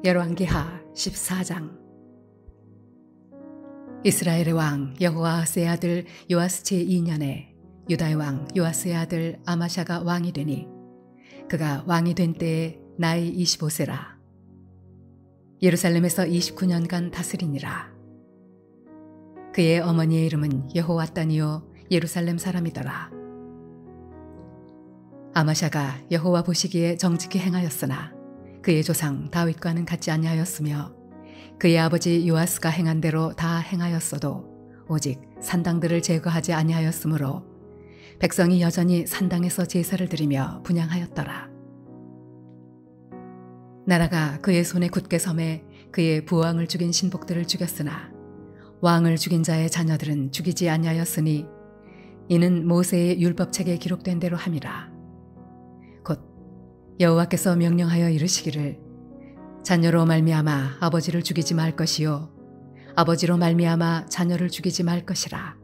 열왕기하 14장. 이스라엘의 왕 여호아스의 아들 요아스 제2년에 유다의 왕 요아스의 아들 아마샤가 왕이 되니 그가 왕이 된 때에 나이 25세라. 예루살렘에서 29년간 다스리니라. 그의 어머니의 이름은 여호와따니요 예루살렘 사람이더라. 아마샤가 여호와 보시기에 정직히 행하였으나 그의 조상 다윗과는 같지 아니하였으며 그의 아버지 요아스가 행한 대로 다 행하였어도 오직 산당들을 제거하지 아니하였으므로 백성이 여전히 산당에서 제사를 드리며 분향하였더라. 나라가 그의 손에 굳게 섬에 그의 부왕을 죽인 신복들을 죽였으나 왕을 죽인 자의 자녀들은 죽이지 아니하였으니 이는 모세의 율법책에 기록된 대로 함이라. 곧 여호와께서 명령하여 이르시기를 자녀로 말미암아 아버지를 죽이지 말 것이요 아버지로 말미암아 자녀를 죽이지 말 것이라.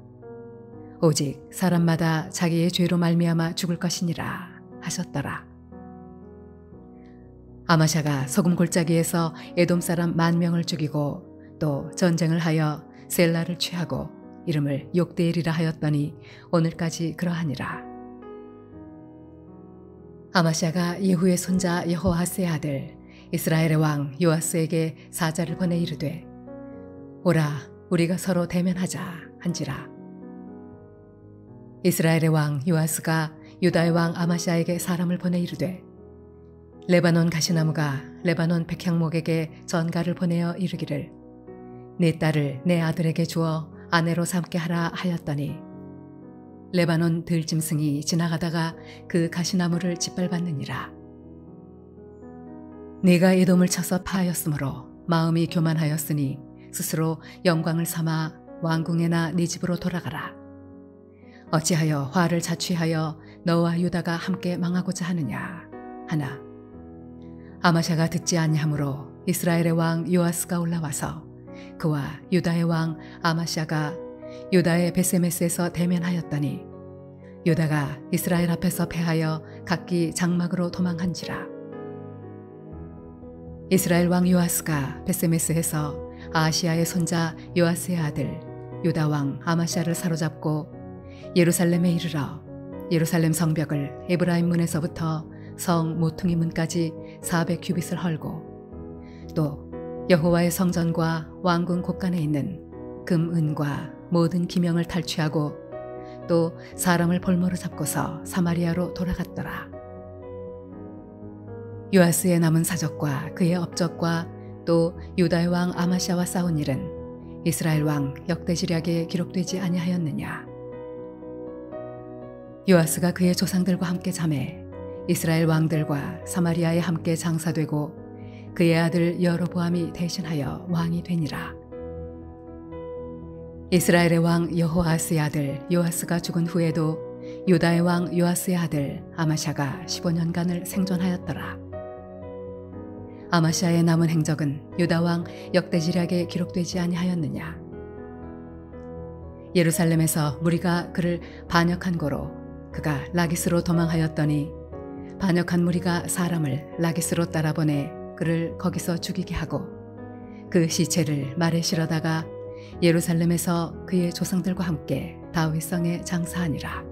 오직 사람마다 자기의 죄로 말미암아 죽을 것이니라 하셨더라. 아마샤가 소금 골짜기에서 에돔 사람 10,000명을 죽이고 또 전쟁을 하여 셀라를 취하고 이름을 욕대엘이라 하였더니 오늘까지 그러하니라. 아마샤가 예후의 손자 여호아스의 아들 이스라엘의 왕 요아스에게 사자를 보내 이르되 오라 우리가 서로 대면하자 한지라. 이스라엘의 왕 요아스가 유다의 왕 아마샤에게 사람을 보내 이르되 레바논 가시나무가 레바논 백향목에게 전가를 보내어 이르기를 내 딸을 내 아들에게 주어 아내로 삼게 하라 하였더니 레바논 들짐승이 지나가다가 그 가시나무를 짓밟았느니라. 네가 에돔을 쳐서 파하였으므로 마음이 교만하였으니 스스로 영광을 삼아 왕궁에나 네 집으로 돌아가라. 어찌하여 화를 자취하여 너와 유다가 함께 망하고자 하느냐 하나 아마샤가 듣지 아니하므로 이스라엘의 왕 요아스가 올라와서 그와 유다의 왕 아마샤가 유다의 베세메스에서 대면하였더니 유다가 이스라엘 앞에서 패하여 각기 장막으로 도망한지라. 이스라엘 왕 요아스가 베세메스에서 아하시아의 손자 요아스의 아들 유다 왕 아마샤를 사로잡고 예루살렘에 이르러 예루살렘 성벽을 에브라임 문에서부터 성 모퉁이 문까지 400규빗을 헐고 또 여호와의 성전과 왕궁 곳간에 있는 금, 은과 모든 기명을 탈취하고 또 사람을 볼모로 잡고서 사마리아로 돌아갔더라. 요아스의 남은 사적과 그의 업적과 또 유다의 왕 아마샤와 싸운 일은 이스라엘 왕 역대지략에 기록되지 아니하였느냐. 요아스가 그의 조상들과 함께 잠에 이스라엘 왕들과 사마리아에 함께 장사되고 그의 아들 여로보암이 대신하여 왕이 되니라. 이스라엘의 왕 여호아스의 아들 요아스가 죽은 후에도 유다의 왕 요아스의 아들 아마샤가 15년간을 생존하였더라. 아마샤의 남은 행적은 유다 왕 역대지략에 기록되지 아니하였느냐. 예루살렘에서 무리가 그를 반역한 고로 그가 라기스로 도망하였더니 반역한 무리가 사람을 라기스로 따라보내 그를 거기서 죽이게 하고 그 시체를 말에 실어다가 예루살렘에서 그의 조상들과 함께 다윗성에 장사하니라.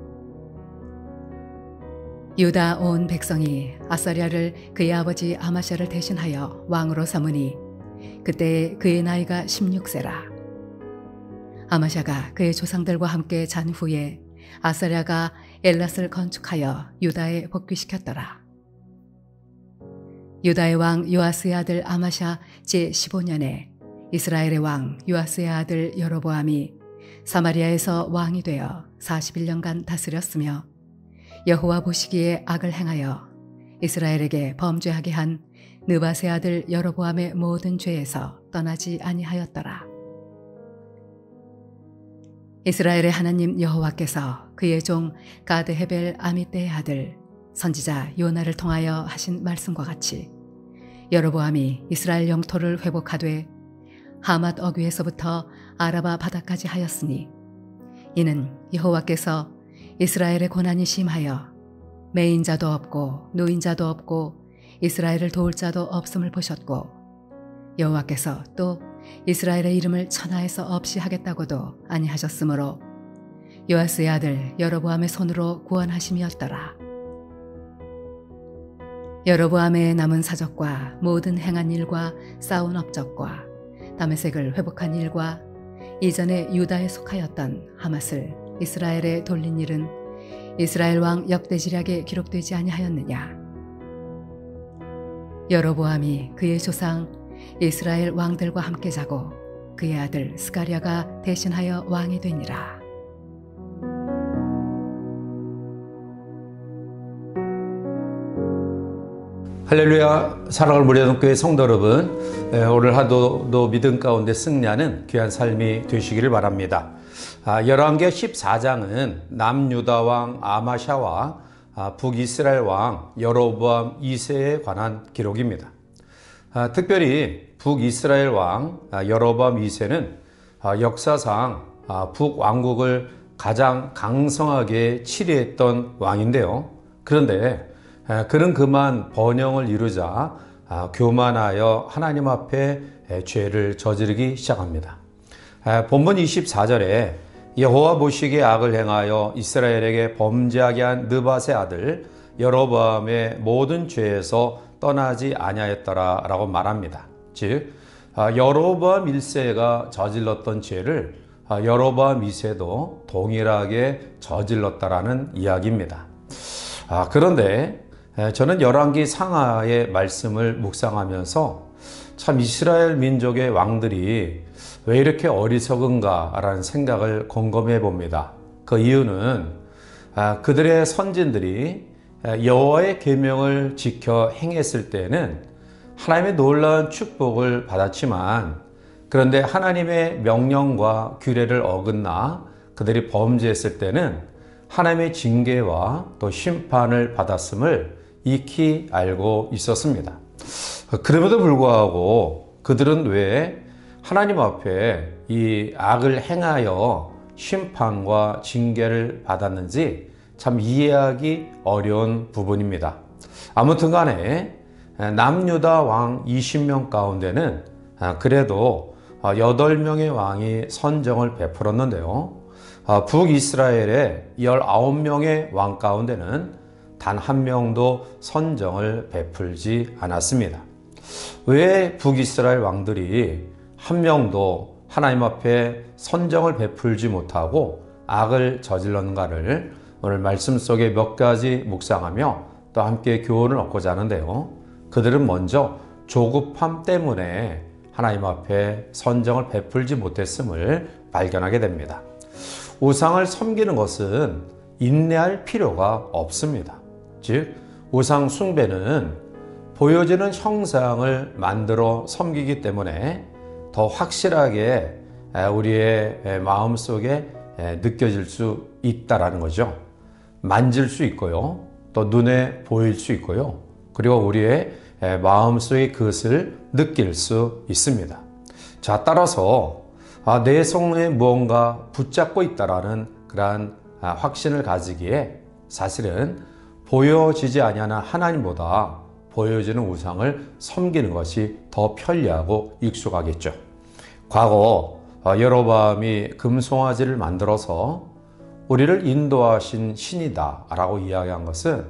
유다 온 백성이 아사랴를 그의 아버지 아마샤를 대신하여 왕으로 삼으니 그때 그의 나이가 16세라. 아마샤가 그의 조상들과 함께 잔 후에 아사랴가 엘랏을 건축하여 유다에 복귀시켰더라. 유다의 왕 요아스의 아들 아마샤 제15년에 이스라엘의 왕 요아스의 아들 여로보암이 사마리아에서 왕이 되어 41년간 다스렸으며 여호와 보시기에 악을 행하여 이스라엘에게 범죄하게 한 느밧의 아들 여로보암의 모든 죄에서 떠나지 아니하였더라. 이스라엘의 하나님 여호와께서 그의 종 가드 헤벨 아미떼의 아들 선지자 요나를 통하여 하신 말씀과 같이 여로보암이 이스라엘 영토를 회복하되 하맛 어귀에서부터 아라바 바다까지 하였으니 이는 여호와께서 이스라엘의 고난이 심하여 매인자도 없고 노인자도 없고 이스라엘을 도울 자도 없음을 보셨고 여호와께서 또 이스라엘의 이름을 천하에서 없이 하겠다고도 아니하셨으므로 요아스의 아들 여로보암의 손으로 구원하심이었더라. 여로보암의 남은 사적과 모든 행한 일과 싸운 업적과 다메섹을 회복한 일과 이전에 유다에 속하였던 하맛을 이스라엘에 돌린 일은 이스라엘 왕 역대지략에 기록되지 아니하였느냐. 여로보암이 그의 조상 이스라엘 왕들과 함께 자고 그의 아들 스가랴가 대신하여 왕이 되니라. 할렐루야. 사랑을 무리하는 교회 성도 여러분, 오늘 하루도 믿음 가운데 승리하는 귀한 삶이 되시기를 바랍니다. 열왕기하 14장은 남유다 왕 아마샤와 북이스라엘 왕 여로보암 2세에 관한 기록입니다. 특별히 북이스라엘 왕 여로보암 2세는 역사상 북왕국을 가장 강성하게 치리했던 왕인데요. 그런데 그는 그만 번영을 이루자 교만하여 하나님 앞에 죄를 저지르기 시작합니다. 본문 24절에 여호와 보시기에 악을 행하여 이스라엘에게 범죄하게 한 느밧의 아들 여로보암의 모든 죄에서 떠나지 아니하였더라 라고 말합니다. 즉 여로보암 1세가 저질렀던 죄를 여로보암 2세도 동일하게 저질렀다라는 이야기입니다. 그런데 저는 열왕기 상하의 말씀을 묵상하면서 참 이스라엘 민족의 왕들이 왜 이렇게 어리석은가 라는 생각을 곰곰해 봅니다. 그 이유는 그들의 선진들이 여호와의 계명을 지켜 행했을 때는 하나님의 놀라운 축복을 받았지만, 그런데 하나님의 명령과 규례를 어긋나 그들이 범죄했을 때는 하나님의 징계와 또 심판을 받았음을 익히 알고 있었습니다. 그럼에도 불구하고 그들은 왜 하나님 앞에 이 악을 행하여 심판과 징계를 받았는지 참 이해하기 어려운 부분입니다. 아무튼 간에 남유다 왕 20명 가운데는 그래도 8명의 왕이 선정을 베풀었는데요. 북이스라엘의 19명의 왕 가운데는 단 한 명도 선정을 베풀지 않았습니다. 왜 북이스라엘 왕들이 한 명도 하나님 앞에 선정을 베풀지 못하고 악을 저질렀는가를 오늘 말씀 속에 몇 가지 묵상하며 또 함께 교훈을 얻고자 하는데요. 그들은 먼저 조급함 때문에 하나님 앞에 선정을 베풀지 못했음을 발견하게 됩니다. 우상을 섬기는 것은 인내할 필요가 없습니다. 즉 우상 숭배는 보여지는 형상을 만들어 섬기기 때문에 더 확실하게 우리의 마음속에 느껴질 수 있다라는 거죠. 만질 수 있고요. 또 눈에 보일 수 있고요. 그리고 우리의 마음속의 그것을 느낄 수 있습니다. 자, 따라서 내 성에 무언가 붙잡고 있다라는 그러한 확신을 가지기에 사실은 보여지지 아니하는 하나님보다 보여지는 우상을 섬기는 것이 더 편리하고 익숙하겠죠. 과거 여로보암이 금송아지를 만들어서 우리를 인도하신 신이다 라고 이야기한 것은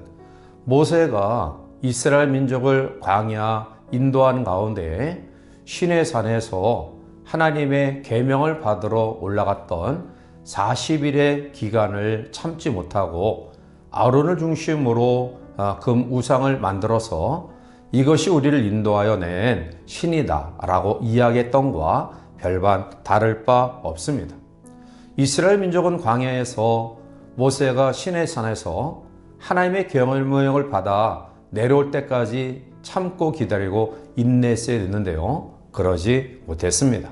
모세가 이스라엘 민족을 광야 인도하는 가운데 시내산에서 하나님의 계명을 받으러 올라갔던 40일의 기간을 참지 못하고 아론을 중심으로 금 우상을 만들어서 이것이 우리를 인도하여 낸 신이다 라고 이야기했던 것과 별반 다를 바 없습니다. 이스라엘 민족은 광야에서 모세가 시내산에서 하나님의 계명을 받아 내려올 때까지 참고 기다리고 인내했어야 됐는데요. 그러지 못했습니다.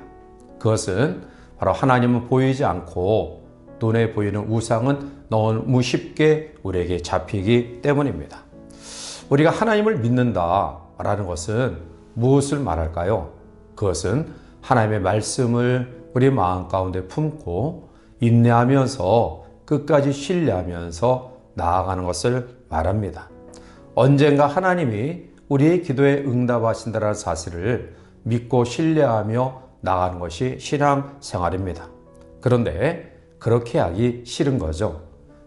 그것은 바로 하나님은 보이지 않고 눈에 보이는 우상은 너무 쉽게 우리에게 잡히기 때문입니다. 우리가 하나님을 믿는다라는 것은 무엇을 말할까요? 그것은 하나님의 말씀을 우리 마음 가운데 품고 인내하면서 끝까지 신뢰하면서 나아가는 것을 말합니다. 언젠가 하나님이 우리의 기도에 응답하신다는 사실을 믿고 신뢰하며 나가는 것이 신앙생활입니다. 그런데 그렇게 하기 싫은 거죠.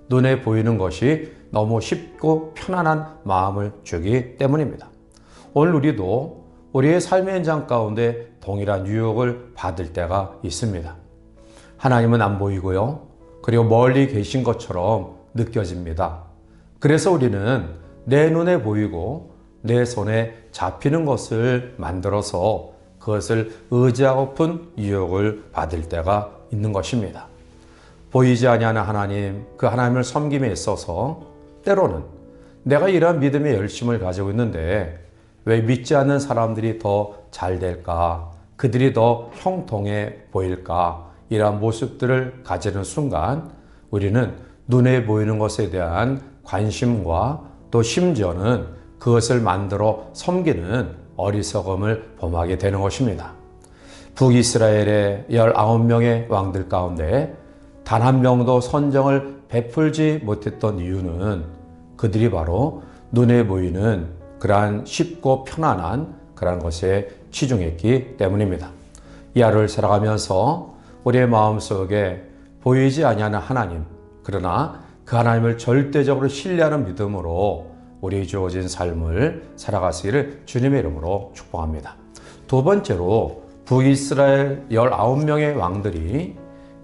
눈에 보이는 것이 너무 쉽고 편안한 마음을 주기 때문입니다. 오늘 우리도 우리의 삶의 현장 가운데 동일한 유혹을 받을 때가 있습니다. 하나님은 안 보이고요. 그리고 멀리 계신 것처럼 느껴집니다. 그래서 우리는 내 눈에 보이고 내 손에 잡히는 것을 만들어서 그것을 의지하고픈 유혹을 받을 때가 있는 것입니다. 보이지 아니하는 하나님, 그 하나님을 섬김에 있어서 때로는 내가 이러한 믿음의 열심을 가지고 있는데 왜 믿지 않는 사람들이 더 잘 될까? 그들이 더 형통해 보일까? 이러한 모습들을 가지는 순간 우리는 눈에 보이는 것에 대한 관심과 또 심지어는 그것을 만들어 섬기는 어리석음을 범하게 되는 것입니다. 북이스라엘의 19명의 왕들 가운데 단 한 명도 선정을 베풀지 못했던 이유는 그들이 바로 눈에 보이는 그러한 쉽고 편안한 그러한 것에 치중했기 때문입니다. 이 하루를 살아가면서 우리의 마음속에 보이지 아니하는 하나님, 그러나 그 하나님을 절대적으로 신뢰하는 믿음으로 우리 주어진 삶을 살아가시기를 주님의 이름으로 축복합니다. 두 번째로 북이스라엘 19명의 왕들이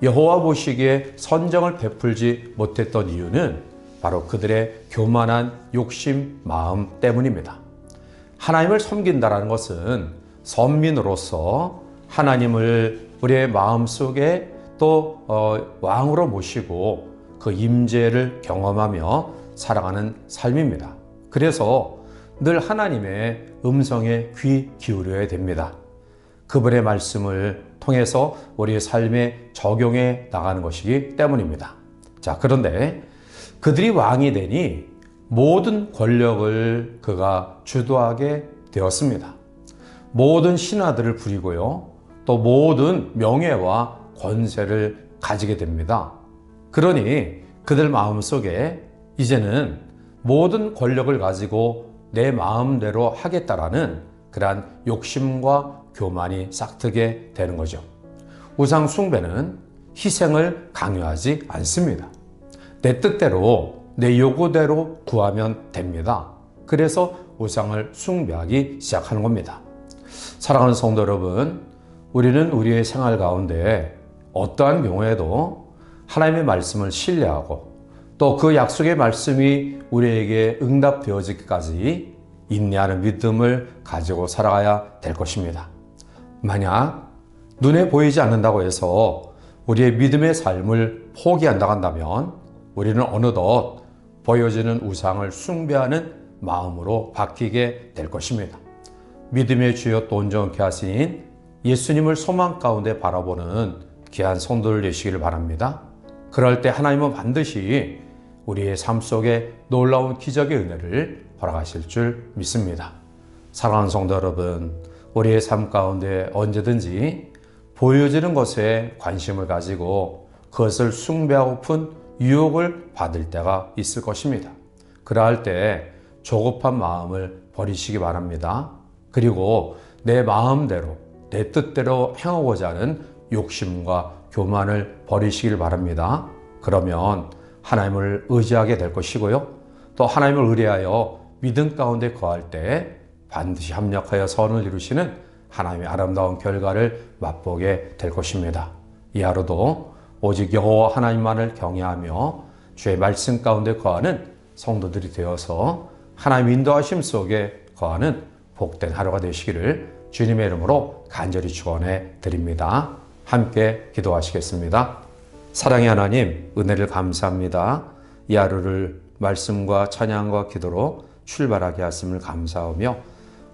여호와 보시기에 선정을 베풀지 못했던 이유는 바로 그들의 교만한 욕심 마음 때문입니다. 하나님을 섬긴다는 것은 선민으로서 하나님을 우리의 마음속에 또 왕으로 모시고 그 임재를 경험하며 살아가는 삶입니다. 그래서 늘 하나님의 음성에 귀 기울여야 됩니다. 그분의 말씀을 통해서 우리의 삶에 적용해 나가는 것이기 때문입니다. 자, 그런데 그들이 왕이 되니 모든 권력을 그가 주도하게 되었습니다. 모든 신하들을 부리고요. 또 모든 명예와 권세를 가지게 됩니다. 그러니 그들 마음속에 이제는 모든 권력을 가지고 내 마음대로 하겠다라는 그러한 욕심과 교만이 싹트게 되는 거죠. 우상 숭배는 희생을 강요하지 않습니다. 내 뜻대로 내 요구대로 구하면 됩니다. 그래서 우상을 숭배하기 시작하는 겁니다. 사랑하는 성도 여러분, 우리는 우리의 생활 가운데 어떠한 경우에도 하나님의 말씀을 신뢰하고 또 그 약속의 말씀이 우리에게 응답되어지기까지 인내하는 믿음을 가지고 살아가야 될 것입니다. 만약 눈에 보이지 않는다고 해서 우리의 믿음의 삶을 포기한다고 한다면 우리는 어느덧 보여지는 우상을 숭배하는 마음으로 바뀌게 될 것입니다. 믿음의 주여 또 온전케 하신 예수님을 소망 가운데 바라보는 귀한 성도들 되시기를 바랍니다. 그럴 때 하나님은 반드시 우리의 삶 속에 놀라운 기적의 은혜를 허락하실 줄 믿습니다. 사랑하는 성도 여러분, 우리의 삶 가운데 언제든지 보여지는 것에 관심을 가지고 그것을 숭배하고픈 유혹을 받을 때가 있을 것입니다. 그러할 때 조급한 마음을 버리시기 바랍니다. 그리고 내 마음대로 내 뜻대로 행하고자 하는 욕심과 교만을 버리시길 바랍니다. 그러면 하나님을 의지하게 될 것이고요. 또 하나님을 의뢰하여 믿음 가운데 거할 때 반드시 합력하여 선을 이루시는 하나님의 아름다운 결과를 맛보게 될 것입니다. 이 하루도 오직 여호와 하나님만을 경외하며 주의 말씀 가운데 거하는 성도들이 되어서 하나님 인도하심 속에 거하는 복된 하루가 되시기를 주님의 이름으로 간절히 축원해 드립니다. 함께 기도하시겠습니다. 사랑의 하나님, 은혜를 감사합니다. 이 하루를 말씀과 찬양과 기도로 출발하게 하심을 감사하며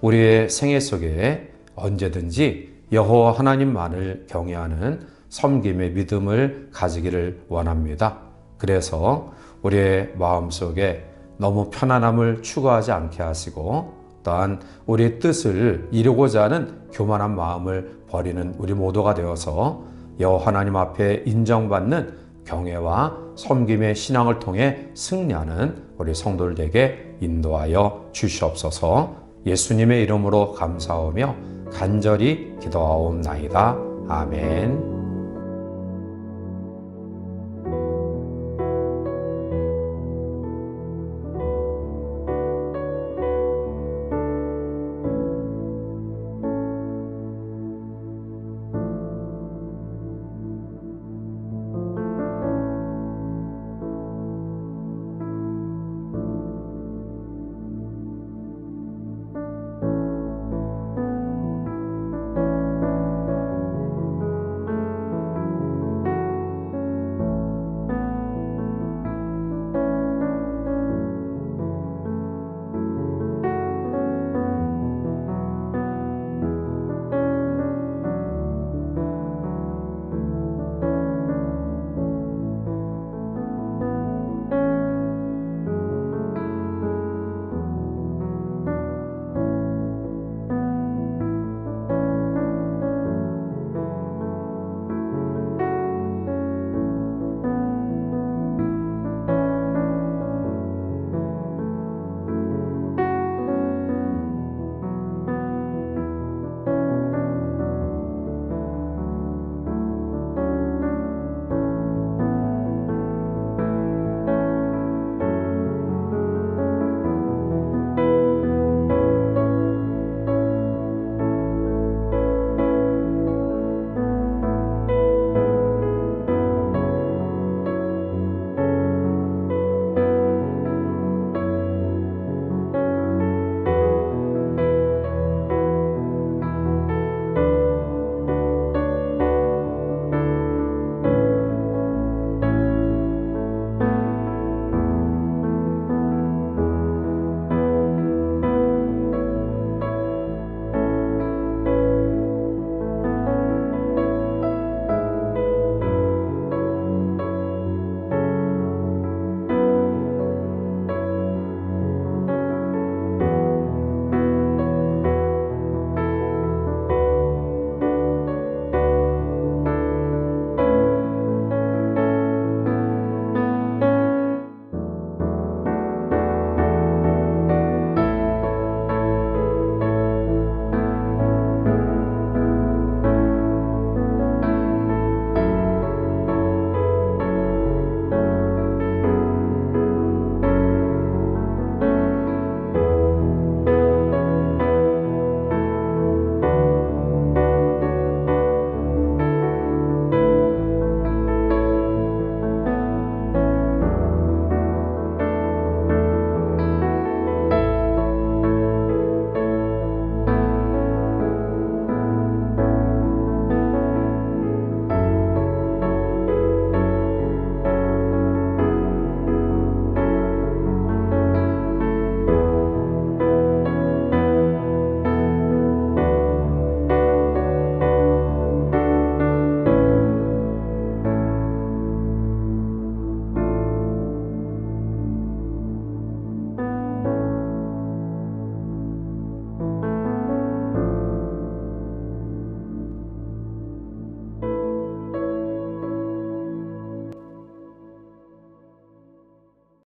우리의 생애 속에 언제든지 여호와 하나님만을 경외하는 섬김의 믿음을 가지기를 원합니다. 그래서 우리의 마음속에 너무 편안함을 추구하지 않게 하시고 또한 우리의 뜻을 이루고자 하는 교만한 마음을 버리는 우리 모두가 되어서 여호와 하나님 앞에 인정받는 경외와 섬김의 신앙을 통해 승리하는 우리 성도들에게 인도하여 주시옵소서. 예수님의 이름으로 감사하며 간절히 기도하옵나이다. 아멘.